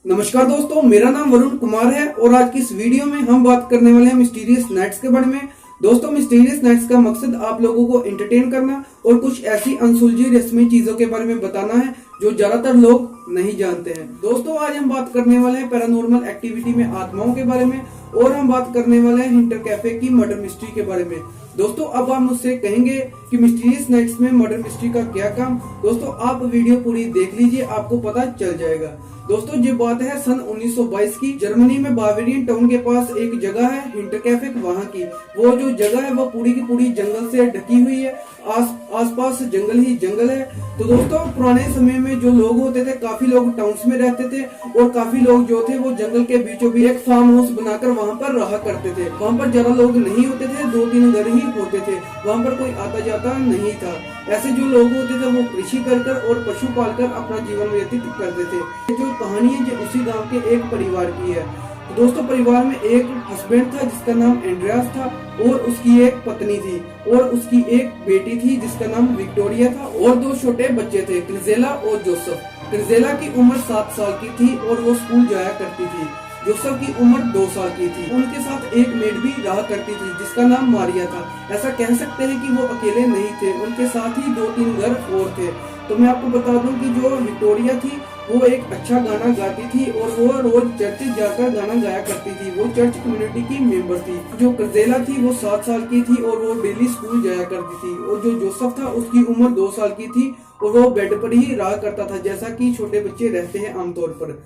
नमस्कार दोस्तों, मेरा नाम वरुण कुमार है और आज की इस वीडियो में हम बात करने वाले हैं मिस्टीरियस नाइट्स के बारे में। दोस्तों, मिस्टीरियस नाइट्स का मकसद आप लोगों को एंटरटेन करना और कुछ ऐसी अनसुलझी रहस्यमयी चीजों के बारे में बताना है जो ज्यादातर लोग नहीं जानते हैं। दोस्तों, आज हम बात करने वाले हैं पैरानॉर्मल एक्टिविटी में आत्माओं के बारे में और हम बात करने वाले हैं हिंटर कैफे की मर्डर मिस्ट्री के बारे में। दोस्तों, अब आप मुझसे कहेंगे कि मिस्टीरियस नाइट्स में मर्डर मिस्ट्री का क्या काम। दोस्तों, आप वीडियो पूरी देख लीजिए, आपको पता चल जाएगा। दोस्तों, ये बात है सन 1922 की। जर्मनी में बावेरियन टाउन के पास एक जगह है हिंटर कैफे, वहाँ की। वो जो जगह है वो पूरी की पूरी जंगल से ढकी हुई है। आसपास जंगल ही जंगल है। तो दोस्तों, पुराने समय में जो लोग होते थे, काफी लोग टाउन्स में रहते थे और काफी लोग जो थे वो जंगल के बीचों बीच एक फार्म हाउस बनाकर वहाँ पर रहा करते थे। वहाँ पर ज्यादा लोग नहीं होते थे, 2-3 घर ही होते थे। वहाँ पर कोई आता जाता नहीं था। ऐसे जो लोग होते थे वो कृषि कर और पशु पालकर अपना जीवन व्यतीत करते थे। जो कहानी है जो उसी गांव के एक परिवार की है। तो दोस्तों, परिवार में एक हस्बैंड था जिसका नाम एंड्रियास था और उसकी एक पत्नी थी और उसकी एक बेटी थी जिसका नाम विक्टोरिया था और 2 छोटे बच्चे थे, क्रिजेला और जोसेफ। क्रिजेला की उम्र 7 साल की थी और वो स्कूल जाया करती थी। जोसेफ की उम्र 2 साल की थी। उनके साथ एक मेड भी रहा करती थी जिसका नाम मारिया था। ऐसा कह सकते हैं कि वो अकेले नहीं थे, उनके साथ ही 2-3 घर और थे। तो मैं आपको बता दूं कि जो विक्टोरिया थी वो एक अच्छा गाना गाती थी और वो रोज चर्च जाकर गाना गाया करती थी। वो चर्च कम्युनिटी की मेंबर थी। जो क्रिजेला थी वो 7 साल की थी और वो डेली स्कूल जाया करती थी। और जो जोसेफ था उसकी उम्र 2 साल की थी और वो बेड पर ही रहा करता था, जैसा कि छोटे बच्चे रहते हैं आमतौर पर।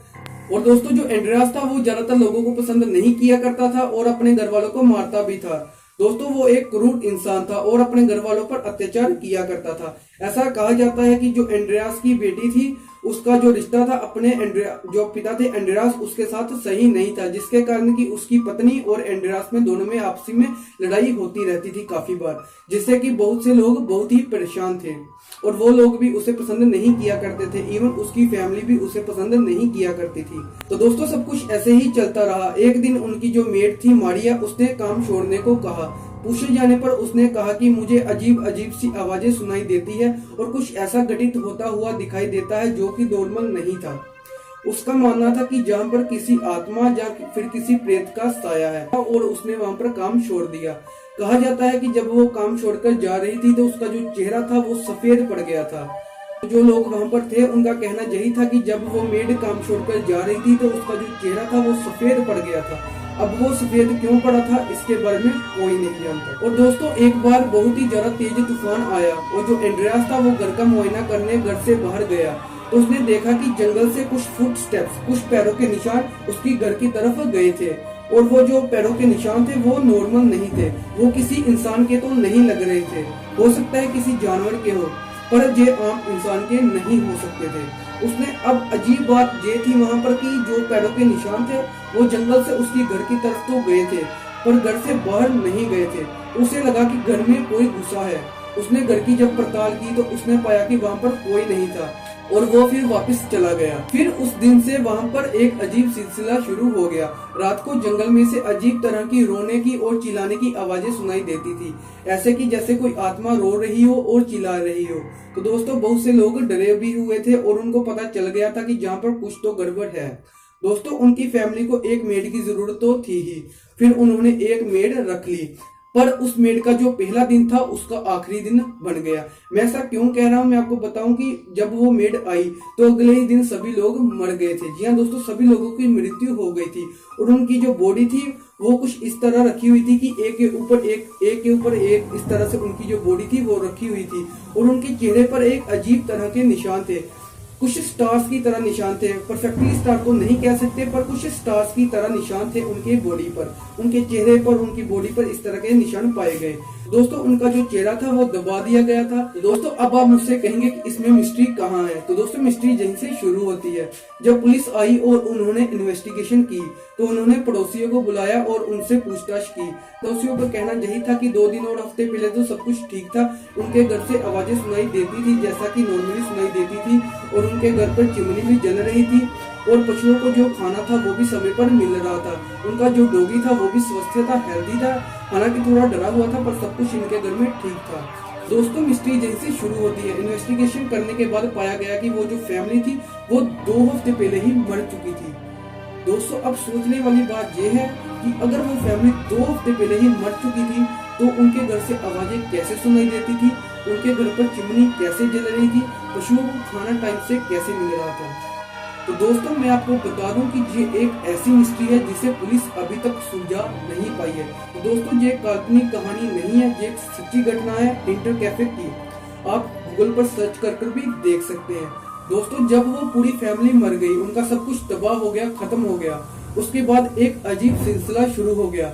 और दोस्तों, जो एंड्रियास था वो ज्यादातर लोगों को पसंद नहीं किया करता था और अपने घर वालों को मारता भी था। दोस्तों, वो एक क्रूर इंसान था और अपने घर वालों पर अत्याचार किया करता था। ऐसा कहा जाता है कि जो एंड्रियास की बेटी थी उसका जो रिश्ता था अपने जो पिता थे एंड्रियास उसके साथ सही नहीं था, जिसके कारण कि उसकी पत्नी और एंड्रियास में दोनों में आपसी में लड़ाई होती रहती थी काफी बार, जिससे कि बहुत से लोग बहुत ही परेशान थे और वो लोग भी उसे पसंद नहीं किया करते थे। इवन उसकी फैमिली भी उसे पसंद नहीं किया करती थी। तो दोस्तों, सब कुछ ऐसे ही चलता रहा। एक दिन उनकी जो मेड थी मारिया, उसने काम छोड़ने को कहा। पूछे जाने पर उसने कहा कि मुझे अजीब अजीब सी आवाजें सुनाई देती है और कुछ ऐसा घटित होता हुआ दिखाई देता है जो कि नॉर्मल नहीं था। उसका मानना था कि जहाँ पर किसी आत्मा या फिर किसी प्रेत का साया है और उसने वहाँ पर काम छोड़ दिया। कहा जाता है कि जब वो काम छोड़कर जा रही थी तो उसका जो चेहरा था वो सफेद पड़ गया था। जो लोग वहाँ पर थे उनका कहना यही था कि जब वो मेड काम छोड़कर जा रही थी तो उसका जो चेहरा था वो सफेद पड़ गया था। अब वो सफेद क्यों पड़ा था इसके बारे में कोई नहीं जानता। और दोस्तों, एक बार बहुत ही ज्यादा तेज तूफान आया और जो एंड्रियास था वो घर का मुआयना करने घर से बाहर गया तो उसने देखा कि जंगल से कुछ फुट स्टेप्स, कुछ पैरों के निशान उसकी घर की तरफ गए थे और वो जो पैरों के निशान थे वो नॉर्मल नहीं थे। वो किसी इंसान के तो नहीं लग रहे थे, हो सकता है किसी जानवर के हो, पर ये आम इंसान के नहीं हो सकते थे। उसने अब अजीब बात ये थी वहाँ पर कि जो पैरों के निशान थे वो जंगल से उसकी घर की तरफ तो गए थे पर घर से बाहर नहीं गए थे। उसे लगा कि घर में कोई घुसा है। उसने घर की जब पड़ताल की तो उसने पाया कि वहाँ पर कोई नहीं था और वो फिर वापस चला गया। फिर उस दिन से वहाँ पर एक अजीब सिलसिला शुरू हो गया। रात को जंगल में से अजीब तरह की रोने की और चिल्लाने की आवाजें सुनाई देती थी, ऐसे कि जैसे कोई आत्मा रो रही हो और चिल्ला रही हो। तो दोस्तों, बहुत से लोग डरे भी हुए थे और उनको पता चल गया था कि जहाँ पर कुछ तो गड़बड़ है। दोस्तों, उनकी फैमिली को एक मेड की जरूरत तो थी ही। फिर उन्होंने एक मेड रख ली, पर उस मेड का जो पहला दिन था उसका आखिरी दिन बन गया। मैं ऐसा क्यों कह रहा हूँ, मैं आपको बताऊं कि जब वो मेड आई तो अगले ही दिन सभी लोग मर गए थे। जी हाँ दोस्तों, सभी लोगों की मृत्यु हो गई थी और उनकी जो बॉडी थी वो कुछ इस तरह रखी हुई थी कि एक के ऊपर एक इस तरह से उनकी जो बॉडी थी वो रखी हुई थी और उनके चेहरे पर एक अजीब तरह के निशान थे, कुछ स्टार्स की तरह निशान थे। परफेक्टली स्टार तो नहीं कह सकते पर कुछ स्टार्स की तरह निशान थे उनके बॉडी पर, उनके चेहरे पर, उनकी बॉडी पर इस तरह के निशान पाए गए। दोस्तों, उनका जो चेहरा था वो दबा दिया गया था। दोस्तों, अब आप मुझसे कहेंगे कि इसमें मिस्ट्री कहाँ है। तो दोस्तों, मिस्ट्री यहीं से शुरू होती है। जब पुलिस आई और उन्होंने इन्वेस्टिगेशन की तो उन्होंने पड़ोसियों को बुलाया और उनसे पूछताछ की। पड़ोसियों का कहना यही था कि 2 दिन और हफ्ते पहले तो सब कुछ ठीक था। उनके घर से आवाजें सुनाई देती थी जैसा कि नॉर्मली सुनाई देती थी और उनके घर पर चिमनी भी जल रही थी और पशुओं को जो खाना था वो भी समय पर मिल रहा था। उनका जो डॉगी था वो भी स्वस्थ था, हेल्दी था, हालांकि थोड़ा डरा हुआ था पर सब कुछ इनके घर में ठीक था। दोस्तों मिस्ट्री जहीं से शुरू होती है। इन्वेस्टिगेशन करने के बाद पाया गया कि वो जो फैमिली थी वो 2 हफ्ते पहले ही मर चुकी थी। दोस्तों अब सोचने वाली बात यह है कि अगर वो फैमिली 2 हफ्ते पहले ही मर चुकी थी तो उनके घर से आवाजें कैसे सुनाई देती थी, उनके घर पर चिमनी कैसे जल रही थी, पशुओं को खाना टाइम से कैसे मिल रहा था। तो दोस्तों मैं आपको बता दूं कि ये एक ऐसी मिस्ट्री है जिसे पुलिस अभी तक सुलझा नहीं पाई है। तो दोस्तों ये काल्पनिक कहानी नहीं है, ये एक सच्ची घटना है इंटर कैफे की। आप गूगल पर सर्च कर भी देख सकते हैं। दोस्तों जब वो पूरी फैमिली मर गई, उनका सब कुछ तबाह हो गया, खत्म हो गया, उसके बाद एक अजीब सिलसिला शुरू हो गया।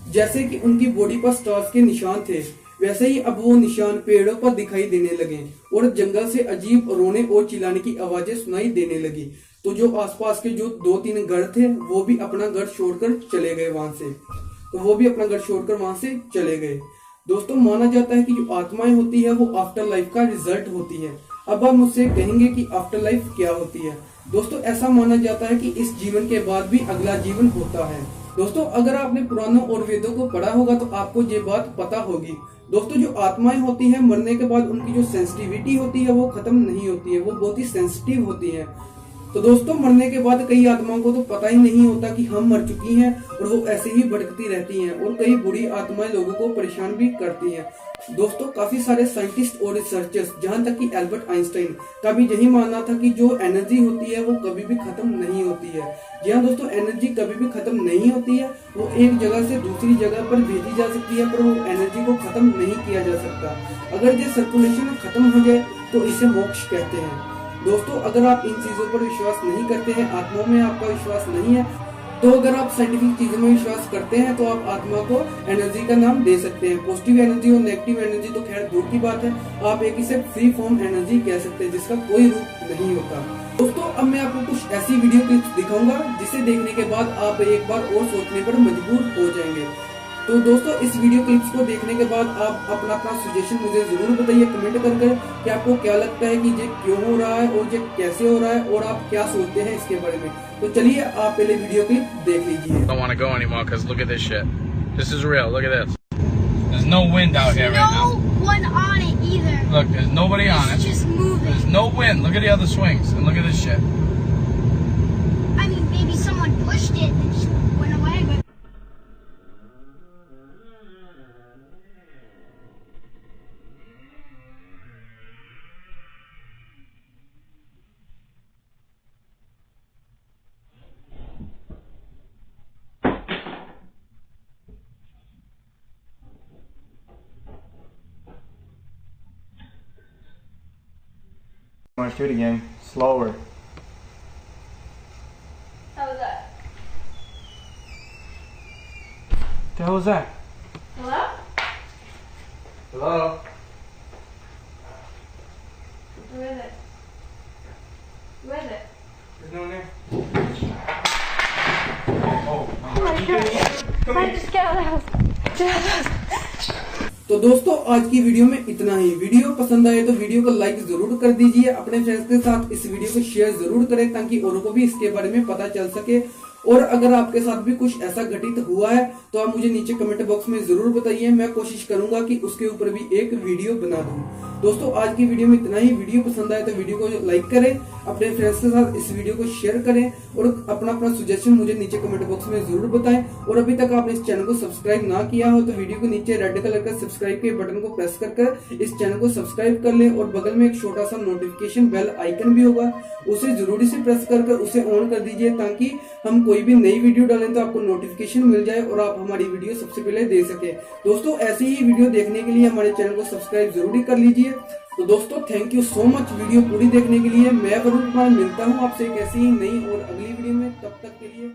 जैसे कि उनकी बॉडी पर स्टार्स के निशान थे, वैसे ही अब वो निशान पेड़ों पर दिखाई देने लगे और जंगल से अजीब रोने और चिल्लाने की आवाजें सुनाई देने लगी। तो जो आसपास के जो 2-3 घर थे वो भी अपना घर छोड़कर चले गए वहां से। चले गए। दोस्तों माना जाता है कि जो आत्माएं होती है वो आफ्टर लाइफ का रिजल्ट होती है। अब आप मुझसे कहेंगे कि आफ्टर लाइफ क्या होती है। दोस्तों ऐसा माना जाता है कि इस जीवन के बाद भी अगला जीवन होता है। दोस्तों अगर आपने पुराणों और वेदों को पढ़ा होगा तो आपको ये बात पता होगी। दोस्तों जो आत्माएं होती है मरने के बाद उनकी जो सेंसिटिविटी होती है वो खत्म नहीं होती है, वो बहुत ही सेंसिटिव होती है। तो दोस्तों मरने के बाद कई आत्माओं को तो पता ही नहीं होता कि हम मर चुकी हैं और वो ऐसे ही भटकती रहती हैं और कई बुरी आत्माएं लोगों को परेशान भी करती हैं। दोस्तों काफी सारे साइंटिस्ट और रिसर्चर्स, जहां तक कि एल्बर्ट आइंस्टाइन का भी यही मानना था कि जो एनर्जी होती है वो कभी भी खत्म नहीं होती है। जी हाँ दोस्तों, एनर्जी कभी भी खत्म नहीं होती है, वो एक जगह से दूसरी जगह पर भेजी जा सकती है पर वो एनर्जी को खत्म नहीं किया जा सकता। अगर ये सर्कुलेशन खत्म हो जाए तो इसे मोक्ष कहते हैं। दोस्तों अगर आप इन चीजों पर विश्वास नहीं करते हैं, आत्माओं में आपका विश्वास नहीं है, तो अगर आप साइंटिफिक चीजों में विश्वास करते हैं तो आप आत्मा को एनर्जी का नाम दे सकते हैं। पॉजिटिव एनर्जी और नेगेटिव एनर्जी तो खैर दूर की बात है, आप एक इसे फ्री फॉर्म एनर्जी कह सकते हैं जिसका कोई रूप नहीं होता। दोस्तों अब मैं आपको कुछ ऐसी वीडियो क्लिप्स दिखाऊंगा जिसे देखने के बाद आप एक बार और सोचने पर मजबूर हो जाएंगे। तो दोस्तों इस वीडियो क्लिप्स को देखने के बाद आप अपना सजेशन मुझे जरूर बताइए कमेंट करके कि आपको क्या लगता है कि ये क्यों हो रहा है और ये कैसे हो रहा है और आप क्या सोचते हैं इसके बारे में। तो चलिए आप पहले वीडियो क्लिप देख लीजिए। Don't want to go anymore because look at this shit. This is real. Look at this. There's no wind out here right now. No one on it either. Look, there's nobody on it. It's just moving. There's no wind. Look at the other swings and look at this shit. I mean, maybe someone pushed it and it just went away, but. I want to shoot again. Slower. How was that? The hell was that? Hello? Hello? Who is it? Who is it? There's no one there. Oh my gosh. Come I here. just get out of the house. Get out of the house. तो दोस्तों आज की video में इतना ही। Video पसंद आए तो video को लाइक जरूर कर दीजिए, अपने फ्रेंड्स के साथ इस वीडियो को शेयर जरूर करें ताकि औरों को भी इसके बारे में पता चल सके। और अगर आपके साथ भी कुछ ऐसा घटित हुआ है तो आप मुझे नीचे कमेंट बॉक्स में जरूर बताइए, मैं कोशिश करूंगा कि उसके ऊपर भी एक वीडियो बना दूं। दोस्तों आज की वीडियो में इतना ही। वीडियो पसंद आए तो वीडियो को लाइक करें, अपने फ्रेंड्स के साथ इस वीडियो को शेयर करें और अपना सजेशन मुझे नीचे कमेंट बॉक्स में जरूर बताएं। और अभी तक आपने इस चैनल को सब्सक्राइब ना किया हो तो वीडियो को नीचे रेड कलर का सब्सक्राइब के बटन को प्रेस कर इस चैनल को सब्सक्राइब कर लें और बगल में एक छोटा सा नोटिफिकेशन बेल आइकन भी होगा, उसे जरूरी से प्रेस कर उसे ऑन कर दीजिए ताकि हम कोई भी नई वीडियो डालें तो आपको नोटिफिकेशन मिल जाए और आप हमारी वीडियो सबसे पहले देख सके। दोस्तों ऐसी ही वीडियो देखने के लिए हमारे चैनल को सब्सक्राइब जरूर कर लीजिए। तो दोस्तों thank you so much video पूरी देखने के लिए। मैं वरुण कुमार मिलता हूँ आपसे एक ऐसी ही नई और अगली वीडियो में, तब तक के लिए।